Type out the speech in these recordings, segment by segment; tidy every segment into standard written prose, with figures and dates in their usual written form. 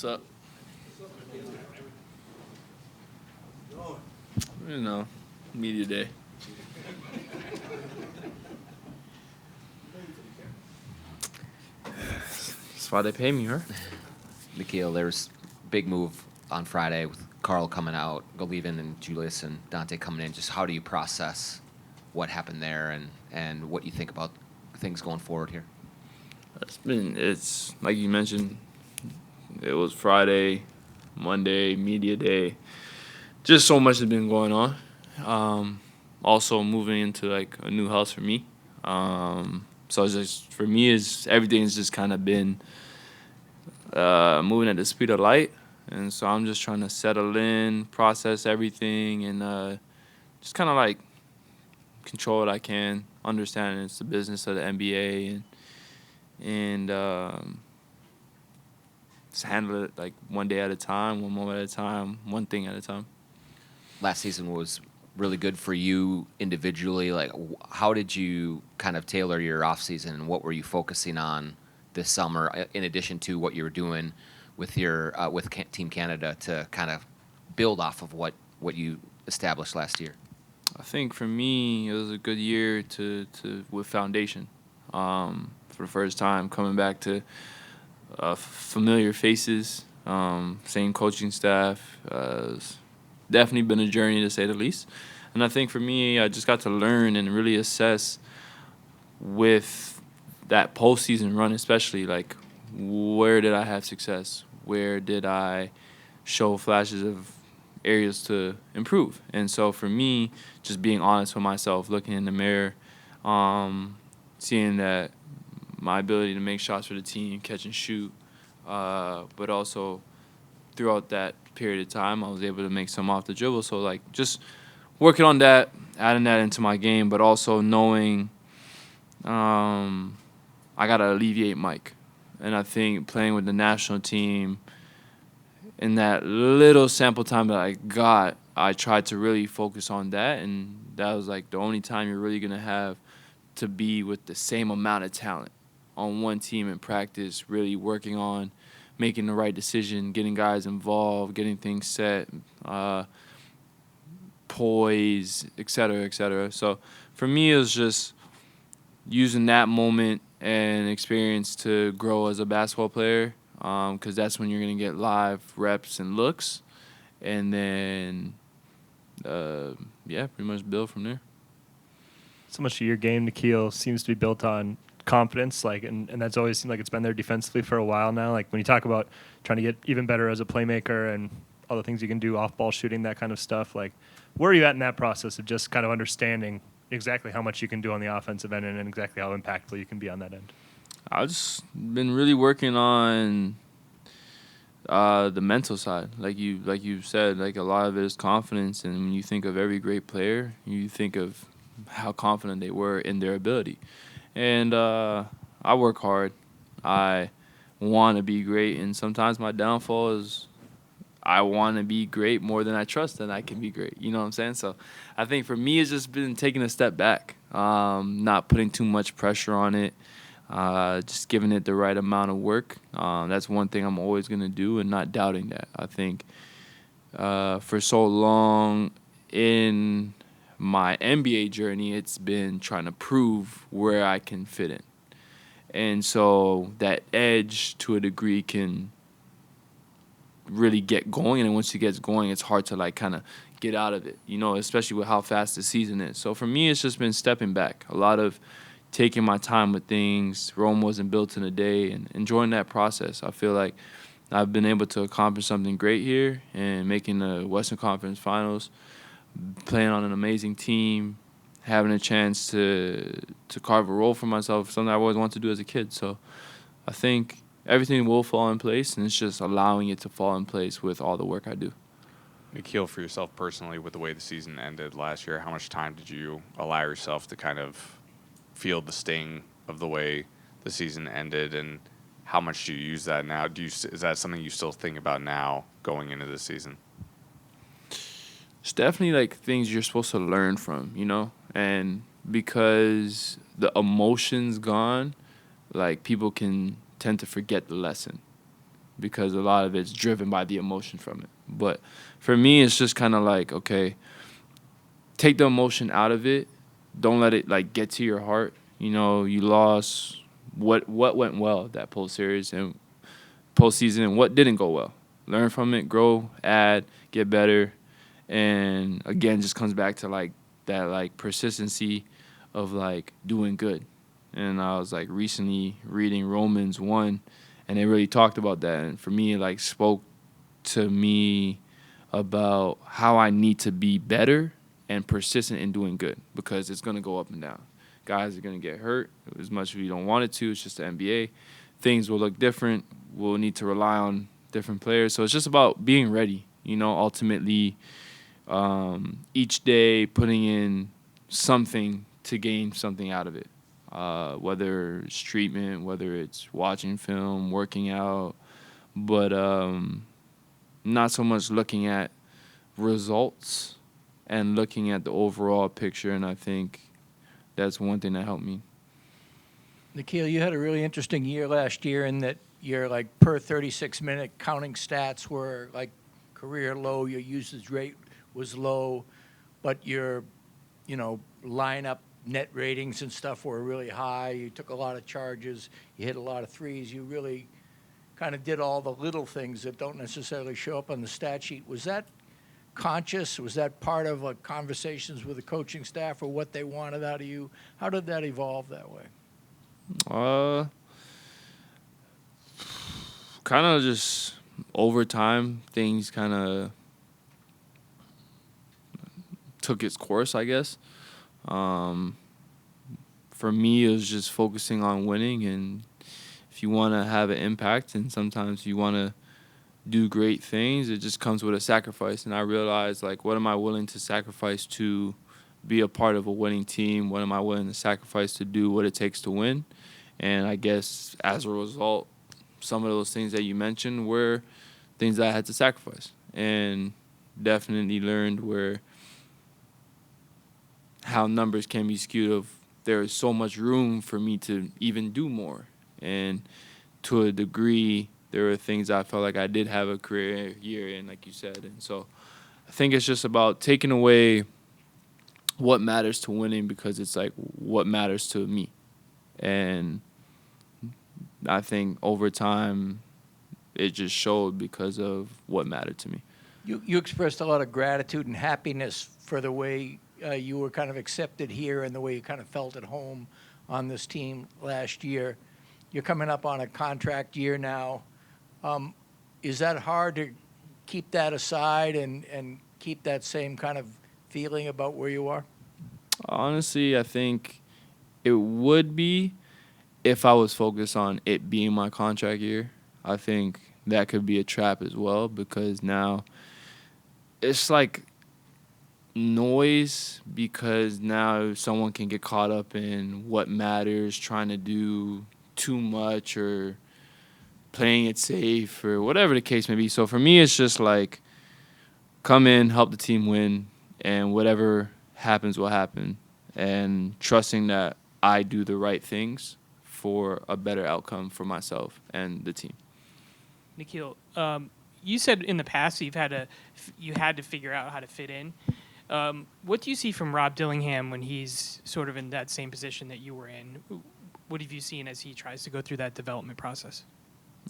What's up? You know, media day. That's why they pay me, huh? Nickeil, there's big move on Friday with Carl coming out, leaving, and Julius and Dante coming in. Just how do you process what happened there and what you think about things going forward here? It's like you mentioned, it was Friday, Monday, media day. Just so much has been going on. Also moving into like a new house for me. So it's just for me, is everything's just kind of been moving at the speed of light, and so I'm just trying to settle in, process everything, and just kind of like control what I can, understanding it's the business of the NBA, and just handle it like one day at a time, one moment at a time, one thing at a time. Last season was really good for you individually. Like, how did you kind of tailor your offseason, and what were you focusing on this summer, in addition to what you were doing with your Team Canada to kind of build off of what you established last year? I think for me, it was a good year to with foundation. For the first time, coming back to familiar faces, same coaching staff. It's definitely been a journey to say the least. And I think for me, I just got to learn and really assess with that postseason run, especially like where did I have success? Where did I show flashes of areas to improve? And so for me, just being honest with myself, looking in the mirror, seeing that my ability to make shots for the team, catch and shoot, but also throughout that period of time, I was able to make some off the dribble. So like just working on that, adding that into my game, but also knowing I gotta alleviate Mike. And I think playing with the national team in that little sample time that I got, I tried to really focus on that, and that was like the only time you're really gonna have to be with the same amount of talent on one team in practice, really working on making the right decision, getting guys involved, getting things set, poise, et cetera, et cetera. So for me, it was just using that moment and experience to grow as a basketball player, because that's when you're going to get live reps and looks, and then, pretty much build from there. So much of your game, Nickeil, seems to be built on confidence, and that's always seemed like it's been there defensively for a while now. Like when you talk about trying to get even better as a playmaker and all the things you can do, off-ball shooting, that kind of stuff, like where are you at in that process of just kind of understanding exactly how much you can do on the offensive end and exactly how impactful you can be on that end? I've just been really working on the mental side. Like you said, like a lot of it is confidence, and when you think of every great player, you think of how confident they were in their ability. And I work hard. I want to be great, and sometimes my downfall is I want to be great more than I trust that I can be great. You know what I'm saying? So I think for me, it's just been taking a step back, not putting too much pressure on it, just giving it the right amount of work. That's one thing I'm always going to do, and not doubting that. I think for so long in my NBA journey, it's been trying to prove where I can fit in. And so that edge, to a degree, can really get going, and once it gets going, it's hard to like kind of get out of it, especially with how fast the season is. So for me, it's just been stepping back, a lot of taking my time with things. Rome wasn't built in a day, and enjoying that process. I feel like I've been able to accomplish something great here and making the Western Conference Finals, playing on an amazing team, having a chance to carve a role for myself, something I always wanted to do as a kid. So I think everything will fall in place, and it's just allowing it to fall in place with all the work I do. Nickeil, for yourself personally, with the way the season ended last year, how much time did you allow yourself to kind of feel the sting of the way the season ended, and how much do you use that now? Is that something you still think about now going into this season? It's definitely like things you're supposed to learn from, and because the emotion's gone, like people can tend to forget the lesson. because a lot of it's driven by the emotion from it. But for me, it's just kind of like, okay, take the emotion out of it. Don't let it like get to your heart. You know, you lost. What went well that series and postseason, and what didn't go well. Learn from it, grow, add, get better, and again, just comes back to like that like persistency of like doing good. And I was like recently reading Romans 1, and they really talked about that. And for me, it like spoke to me about how I need to be better and persistent in doing good, because it's gonna go up and down. Guys are gonna get hurt as much as you don't want it to. It's just the NBA. Things will look different. We'll need to rely on different players. So it's just about being ready. You know, ultimately, each day putting in something to gain something out of it. Whether it's treatment, whether it's watching film, working out, but not so much looking at results and looking at the overall picture. And I think that's one thing that helped me. Nickeil, you had a really interesting year last year in that your like per 36-minute counting stats were like career low. Your usage rate was low, but your, lineup net ratings and stuff were really high. You took a lot of charges. You hit a lot of threes. You really kind of did all the little things that don't necessarily show up on the stat sheet. Was that conscious? Was that part of conversations with the coaching staff or what they wanted out of you? How did that evolve that way? Kind of just over time, things kind of took its course, I guess. For me, it was just focusing on winning, and if you want to have an impact and sometimes you want to do great things, it just comes with a sacrifice. And I realized, like, what am I willing to sacrifice to be a part of a winning team? What am I willing to sacrifice to do what it takes to win? And I guess as a result, some of those things that you mentioned were things that I had to sacrifice, and definitely learned how numbers can be skewed. Of there is so much room for me to even do more, and to a degree, there were things I felt like I did have a career year in, like you said. And so I think it's just about taking away what matters to winning, because it's like what matters to me. And I think over time, it just showed because of what mattered to me. You expressed a lot of gratitude and happiness for the way you were kind of accepted here and the way you kind of felt at home on this team last year. You're coming up on a contract year now. Is that hard to keep that aside and keep that same kind of feeling about where you are? Honestly, I think it would be if I was focused on it being my contract year. I think that could be a trap as well, because now it's like noise, because now someone can get caught up in what matters, trying to do too much or playing it safe or whatever the case may be. So for me, it's just like come in, help the team win, and whatever happens will happen, and trusting that I do the right things for a better outcome for myself and the team. Nickeil, you said in the past you had to figure out how to fit in. What do you see from Rob Dillingham when he's sort of in that same position that you were in? What have you seen as he tries to go through that development process?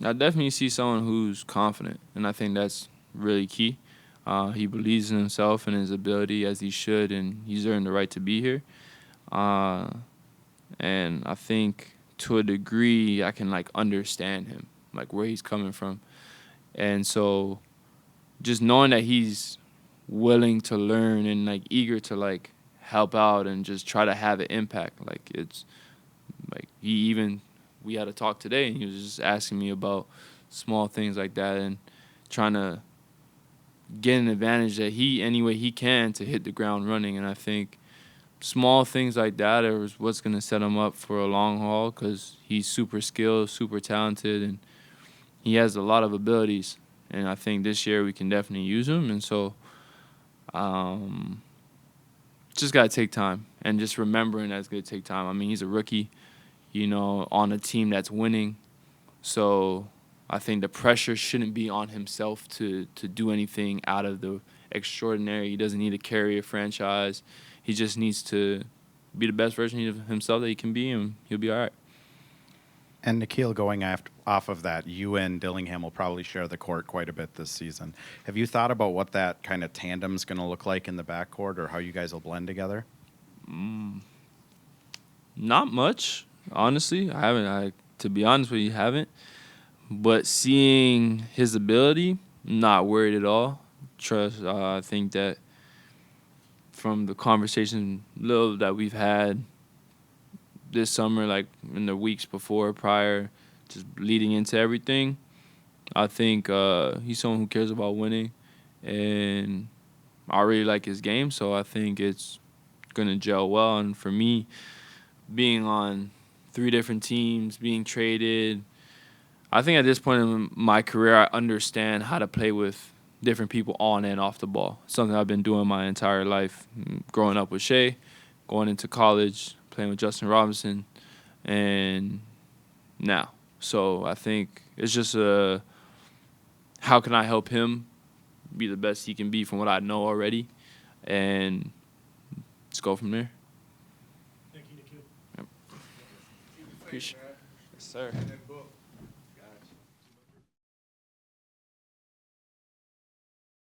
I definitely see someone who's confident, and I think that's really key. He believes in himself and his ability, as he should, and he's earned the right to be here. And I think to a degree I can like understand him, like where he's coming from. And so just knowing that he's willing to learn and like eager to like help out and just try to have an impact. Like it's like we had a talk today, and he was just asking me about small things like that and trying to get an advantage that any way he can to hit the ground running. And I think small things like that are what's going to set him up for a long haul, because he's super skilled, super talented, and he has a lot of abilities. And I think this year we can definitely use him. And so just got to take time, and just remembering that it's going to take time. I mean, he's a rookie, on a team that's winning. So I think the pressure shouldn't be on himself to do anything out of the extraordinary. He doesn't need to carry a franchise. He just needs to be the best version of himself that he can be, and he'll be all right. And Nickeil, going off of that, you and Dillingham will probably share the court quite a bit this season. Have you thought about what that kind of tandem's going to look like in the backcourt, or how you guys will blend together? Not much, honestly. I haven't. To be honest with you, haven't. But seeing his ability, not worried at all. I think that from the conversation little that we've had this summer, like in the weeks prior, just leading into everything, I think he's someone who cares about winning, and I really like his game, so I think it's going to gel well. And for me, being on 3 different teams, being traded, I think at this point in my career, I understand how to play with different people on and off the ball. Something I've been doing my entire life, growing up with Shea, going into college, playing with Justin Robinson, and now. So I think it's just how can I help him be the best he can be from what I know already, and let's go from there. Thank you, Nickeil. Yep. Appreciate it. Yes, sir.